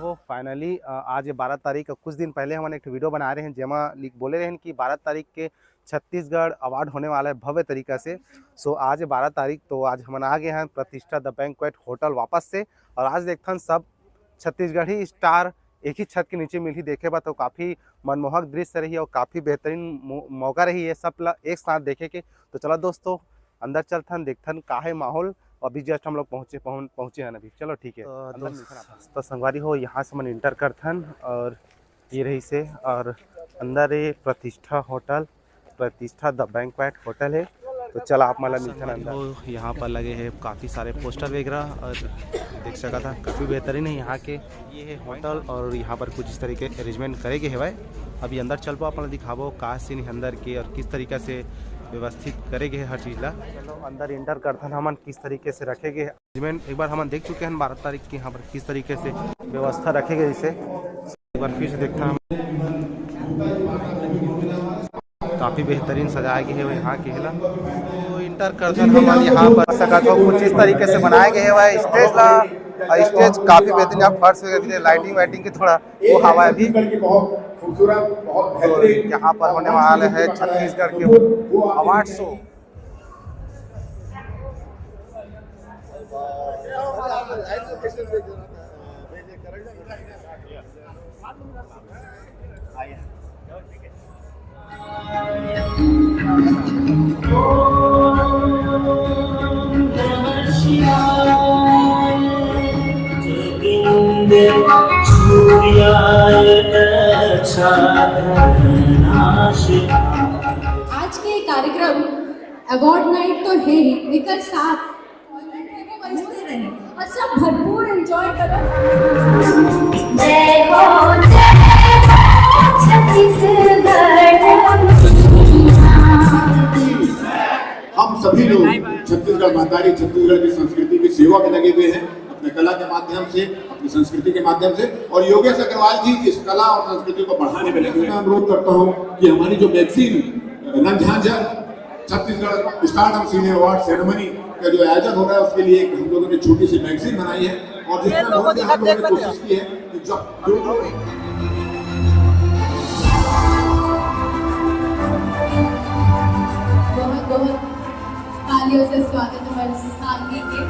हो फाइनली आज 12 तारीख कुछ दिन पहले हमने एक वीडियो बना रहे हैं जेमा बोले रहे हैं कि 12 तारीख के छत्तीसगढ़ अवार्ड होने वाला है भव्य तरीका से। सो आज 12 तारीख तो आज हम आ गए हैं प्रतिष्ठा द बैंक्वेट होटल वापस से। और आज देखते हैं सब छत्तीसगढ़ी स्टार एक ही छत के नीचे मिल ही देखे बा तो काफ़ी मनमोहक दृश्य रही और काफ़ी बेहतरीन मौका रही है सब एक साथ देखे के। तो चलो दोस्तों अंदर चलथन देखथन का है माहौल। अभी जस्ट हम लोग पहुँचे हैं अभी। चलो ठीक है तो संगवारी हो यहाँ से मन इंटर करथन और ये रही से और अंदर ये प्रतिष्ठा द बैंक्वेट होटल है। तो चला आप मला मिलथन अंदर। यहाँ पर लगे हैं काफ़ी सारे पोस्टर वगैरह और देख सका था काफ़ी बेहतरीन है यहाँ के ये है होटल। और यहाँ पर कुछ इस तरीके अरेंजमेंट करेंगे है भाई। अभी अंदर चल पाओ अपना दिखाबो का सीन अंदर के और किस तरीके से व्यवस्थित करेंगे है हर चीज़ ला। चलो अंदर इंटर करथन हमन किस तरीके से रखेंगे अरेंजमेंट एक बार हम देख चुके हैं 12 तारीख की यहाँ पर किस तरीके से व्यवस्था रखेंगे। इसे एक बार फिर से देखना हम काफ़ी बेहतरीन सजाया गया है यहाँ के हेला। तो इंटर करथन हम यहाँ पर सका तो कुछ इस तरीके से बनाए गए है स्टेज ला। स्टेज काफ़ी बेहतरीन यहाँ फर्श वगैरह लाइटिंग वाइटिंग की थोड़ा वो हवा अभी खूबसूरत बहुत बेहतरीन यहाँ पर होने वाला है छत्तीसगढ़ के अवार्ड शो। आज के कार्यक्रम अवार्ड नाइट तो है ही लेकिन साथ वो बजते रहे और सब भरपूर एंजॉय करो। हम सभी लोग छत्तीसगढ़ महतारी छत्तीसगढ़ की संस्कृति की सेवा में लगे हुए हैं अपने कला के माध्यम से अपनी संस्कृति के माध्यम से। और योगेश अग्रवाल जी इस कला और संस्कृति को बढ़ाने में लगे। मैं अनुरोध करता हूं कि हमारी जो magazine Rangjhanjhar Chhattisgarh stardom senior award ceremony का जो आयोजन हो रहा है उसके लिए हम लोगों ने छोटी सी मैगजीन बनाई है और जिसमें हम लोगों ने कोशिश की है कि जब तालियों से स्वागत हमारे सानवी के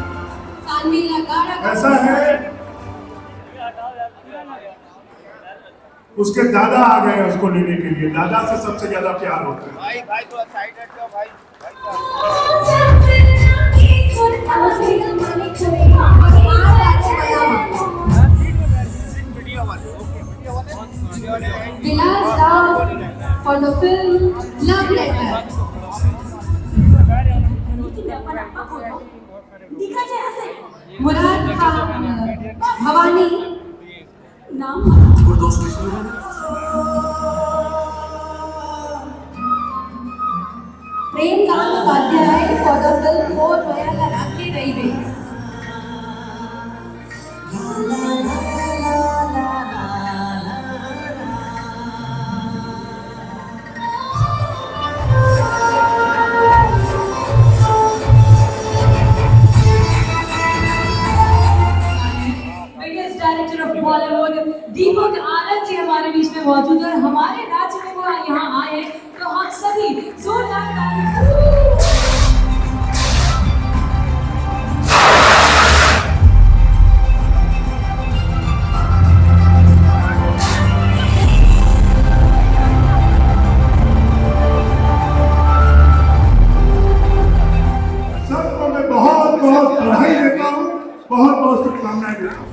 सानवी लगाड़ा ऐसा है उसके दादा आ गए उसको लेने के लिए। दादा से सबसे ज्यादा प्यार होता है। भाई तो साइड हट जाओ भाई। Bilal Star for the film Love Letter. मुराद खान भवानी नाम Premkant Upadhyay for the film वो रोया लगा के रही गई। दीपक आनंद जी हमारे बीच में मौजूद है। हमारे राज्य में वो यहाँ आए तो हम सभी जोरदार सबको मैं बहुत बहुत बधाई देता हूँ बहुत बहुत शुभकामनाएं देता हूँ।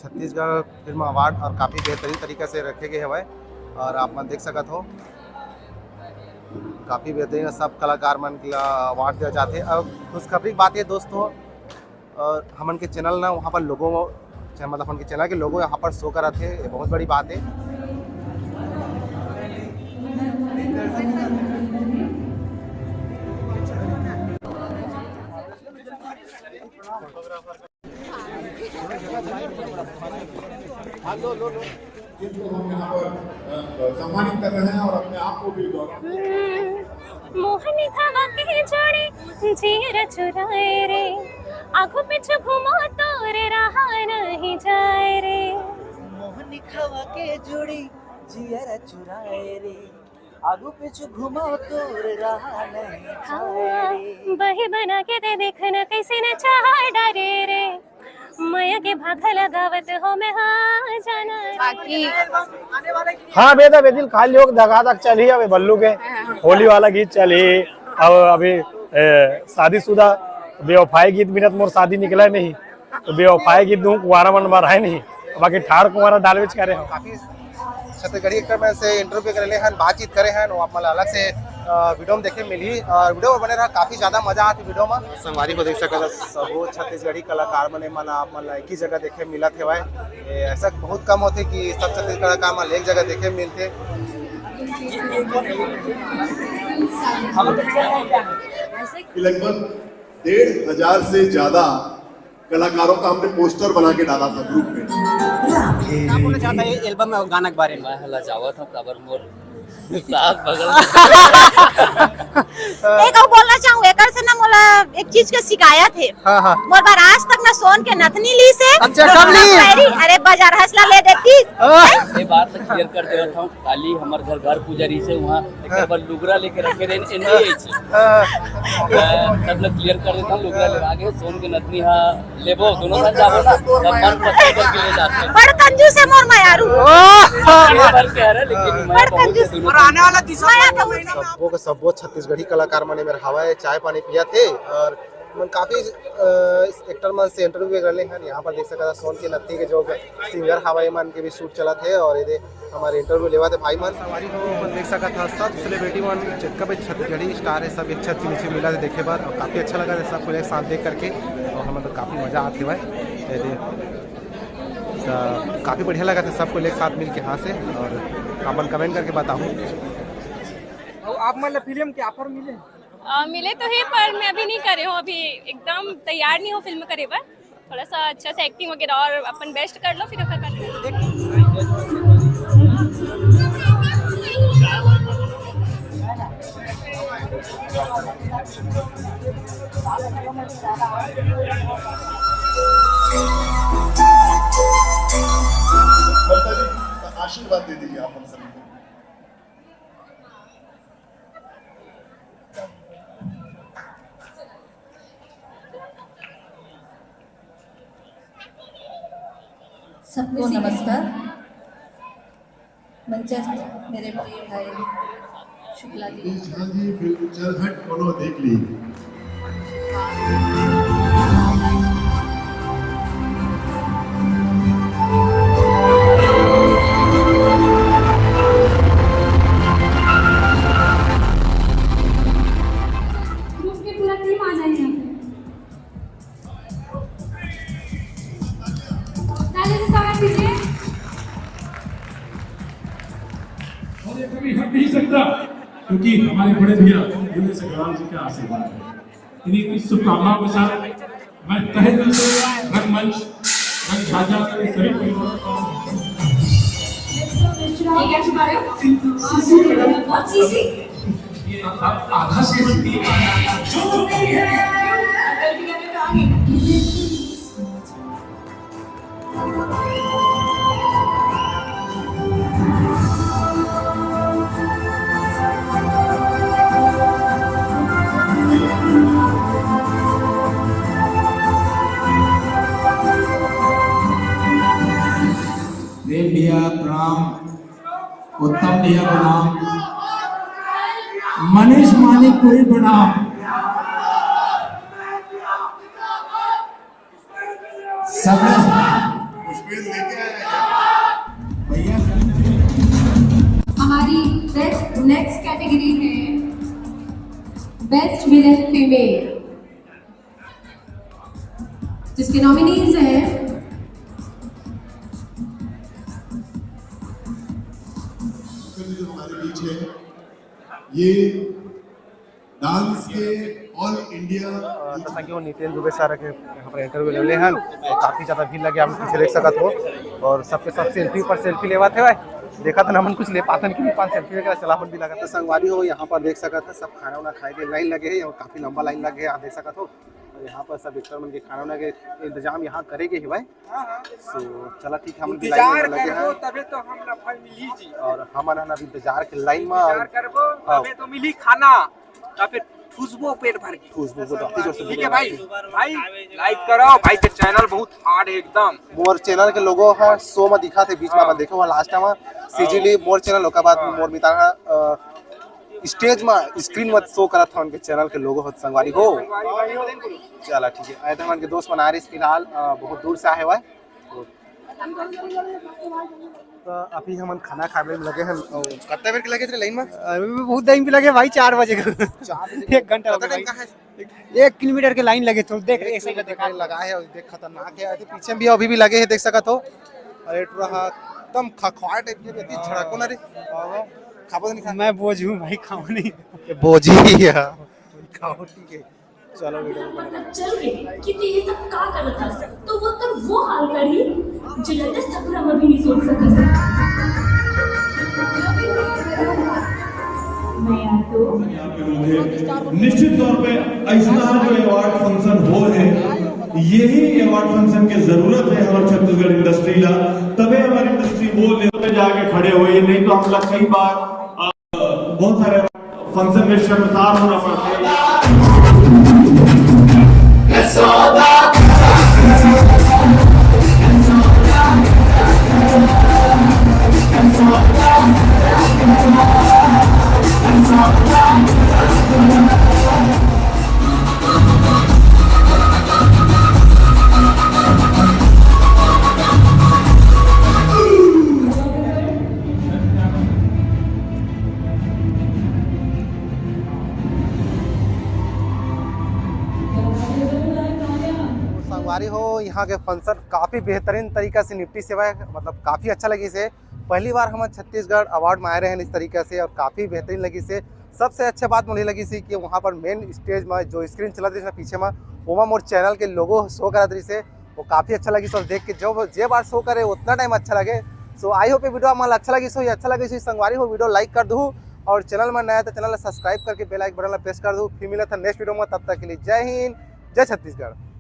छत्तीसगढ़ फिल्म अवार्ड और काफ़ी बेहतरीन तरीके से रखे गए हवे और आप मन देख सकत हो काफ़ी बेहतरीन सब कलाकार मन के अवार्ड दिया जाते। अब खुशखबरी बात है दोस्तों, और हमन के चैनल ना वहाँ पर लोगों मतलब हमन के चैनल के लोगों यहाँ पर शो करा थे, ये बहुत बड़ी बात है। जिनको हम यहाँ पर सम्मानित कर रहे हैं और अपने आप को भी मोहन खावा के जोड़े जीर चुराए रे, आंखों पीछे घुमा तो रे रहा नहीं जाए रे। मोहन खावा के जोड़ी जियर चुराए रे, आगू पीछे घुमाओ तो रहा नहीं जाए रे। बही बना के दे देखना कैसे न चाह डारे रे, माया के भागा लगावत हो मैं हाँ जाना बाकी। हाँ बेदा बेदिल खाली लोग दगा तक चली अभी बल्लू के होली वाला गीत चली। अब अभी शादीशुदा बेवफाई गीत बिना मोर शादी निकला नहीं, तो बेवफाई गीत दूं कुंवारा मन मार है नहीं, बाकी ठाड़ कुंवारा डालवेज करे हो। काफ़ी छत्तीसगढ़ी एक्टर में से इंटरव्यू करे हैं, बातचीत करे हैं, आप मतलब अलग से वीडियो में देखे मिली और वीडियो में बने रहा काफ़ी ज़्यादा मजा आती वीडियो में। संगवारी को देख सकते सब छत्तीसगढ़ी कलाकार मने मन आप मतलब एक ही जगह देखे मिला थे भाई, ऐसा बहुत कम होते कि सब छत्तीसगढ़ कलाकार मन एक जगह देखे मिलते। लगभग 1,500 से ज्यादा कलाकारों का हमने पोस्टर बना के डाला था ग्रुप में। क्या बोलना चाहता है एल्बम में गाना के बारे में? मैं हला जावा था काबर मोर साथ बगल एक और बोलना चाहूँ एकर से ना मोला एक चीज के शिकायत है। हाँ। मोर बार आज तक ना सोन के नथनी ली से। अच्छा कब ली? अरे बाजार हंसला ले देती। ये बात तक क्लियर कर देता हूँ, काली हमार घर पुजारी से वहाँ एक बार लुगरा लेके रखे रे एनए सब लोग क्लियर कर देता हूँ। लुगरा ले आगे सोन के नथनी हाँ लेबो दोनों साथ जाबो ना, सब मन पसंद करके ले जाते हैं। बड़ कंजूस है मोर मायारू। ये बार कह रहा लेकिन मैं बहुत आने वाला सबो छत्तीसगढ़ी कलाकार मने मेरे हवाए चाय पानी पिया थे और मन काफी एक्टर मन से इंटरव्यू कर ले हैं। यहाँ पर देख सकता सोन के नथनी के जो सिंगर हवाई मन के भी शूट चला थे और ये हमारे इंटरव्यू लेवा थे भाई मन। हमारी को मन देख सका था सब सेलिब्रिटी मन जितना भी छत्तीसगढ़ी स्टार है सब एक छत के नीचे मिला थे देखे बार और काफ़ी अच्छा लगा था सबको एक साथ देख करके और हमें तो काफ़ी मज़ा आती भाई, तो काफ़ी बढ़िया लगा था सबको एक साथ मिल के यहाँ से। और अपन कमेंट करके बताऊँ आप मतलब फिल्म के ऑफर मिले? मिले तो है पर मैं अभी नहीं करे हूँ, अभी एकदम तैयार नहीं हूँ फिल्म करे पर। थोड़ा सा अच्छा से एक्टिंग वगैरह और अपन बेस्ट कर लो फिर कर आशीर्वाद दे दीजिए आप हम सभी को। सबको नमस्कार। मंचस्थ मेरे प्रिय भाई शुक्ला जी। जी फिल्म चल हट कोनो देख ली। ग्रुप की पूरा टीम आ जाए यहाँ पे। ताली से स्वागत कीजिए। और ये कभी हट नहीं सकता क्योंकि हमारे बड़े भैया योगेश अग्रवाल जी का आशीर्वाद है। इन्हीं की शुभकामनाओं के साथ मैं तहे दिल से रंगमंच रंगसाजा के सभी परिवारों को आधा से प्रेम भैया प्रणाम, उत्तम भैया प्रणाम, मनीष मानिकपुरी प्रणाम, सब पुष्पेंद्र नेक्स्ट कैटेगरी है बेस्ट विलेन फीमेल, जिसके नॉमिनीज हैं जो हमारे बीच है, ये डांस के ऑल इंडिया जैसा कि वो नितिन दुबे सर के यहाँ पर इंटरव्यू ले हैं, काफ़ी ज़्यादा भीड़ लगे, हम पीछे देख सकत हो, और सबके सब सेल्फी पर सेल्फी लेवात है भाई। देखा था नमन कुछ ले पातन की 5 सेल्फी वगैरह चलावन भी लगा था। संगवारी हो यहाँ पर देख सकत है, सब खाना वाना खाए के लाइन लगे है और काफ़ी लंबा लाइन लगे है, यहाँ देख सकत हो। और यहाँ पर सब एक्टर मन के खाना वाना के इंतजाम यहाँ करेंगे ही भाई। सो चला ठीक है, हम इंतजार लगे हैं तबे तो हम लफड़ मिली जी, और हम अभी इंतजार के लाइन में करबो तबे तो मिली खाना, तबे खुशबू पेट भर के खुशबू को काफी जोर से। ठीक है भाई, भाई लाइक करो भाई के चैनल बहुत हार्ड है एकदम। मोर चैनल के लोगो है शो में दिखा थे बीच में देखो लास्ट में सीजीली मोर चैनल ओकर बाद मोर मिता स्टेज में स्क्रीन में शो करा था उनके चैनल के लोगो हो संगवारी हो। चला ठीक है, आए थे हमारे दोस्त बना रहे फिलहाल बहुत दूर से आए हुआ है। तो अभी हम खाना खाने में लगे हैं। कितना देर के लगे थे लाइन में? बहुत टाइम पे लगे भाई, 4 बजे का 1 घंटा हो गया, 1 किलोमीटर के लाइन लगे। तो देख ऐसे देखा लगा है और देख खतरनाक है, पीछे भी अभी भी लगे हैं देख सकत हो। अरे रहा एकदम खखवाड़ टाइप की इतनी झड़को ना रे, खाबो नहीं खा। मैं बोझ हूँ भाई, खाओ नहीं बोझी है खाओ ठीक है। चलो वीडियो चल के कि ते ये सब का करत था, तो वो हाल करी जो लड़े सपना में भी नहीं सोच सकत। मैं तो निश्चित तौर पे ऐसा जो अवार्ड फंक्शन हो है, यही अवार्ड फंक्शन की जरूरत है हमारे छत्तीसगढ़ इंडस्ट्री ला, तबे हमारी इंडस्ट्री वो लेवल पे जाके खड़े हुए। नहीं तो हम लोग कई बार बहुत सारे फंक्शन में शर्मसार होना पड़ता है। संगवारी हो यहाँ के फंक्शन काफ़ी बेहतरीन तरीका से निपटी सेवा है, मतलब काफ़ी अच्छा लगी से। पहली बार हम छत्तीसगढ़ अवार्ड में आए रहे हैं इस तरीके से, और काफ़ी बेहतरीन लगी से। सबसे अच्छा बात मुझे लगी सी कि वहाँ पर मेन स्टेज में जो स्क्रीन चला रही पीछे में वो मोर चैनल के लोगो शो करा रही से, वो काफ़ी अच्छा लगी। सो देख के जो बार शो करे उतना टाइम अच्छा लगे। सो आई होप वीडियो हमारा अच्छा लगी सो, ये अच्छा लगी संगवारी हो वीडियो लाइक कर दूँ, और चैनल में नया तो चैनल सब्सक्राइब करके बेल आइकन बटन प्रेस कर दूँ। फिर मिला था नेक्स्ट वीडियो में, तब तक के लिए जय हिंद, जय छत्तीसगढ़।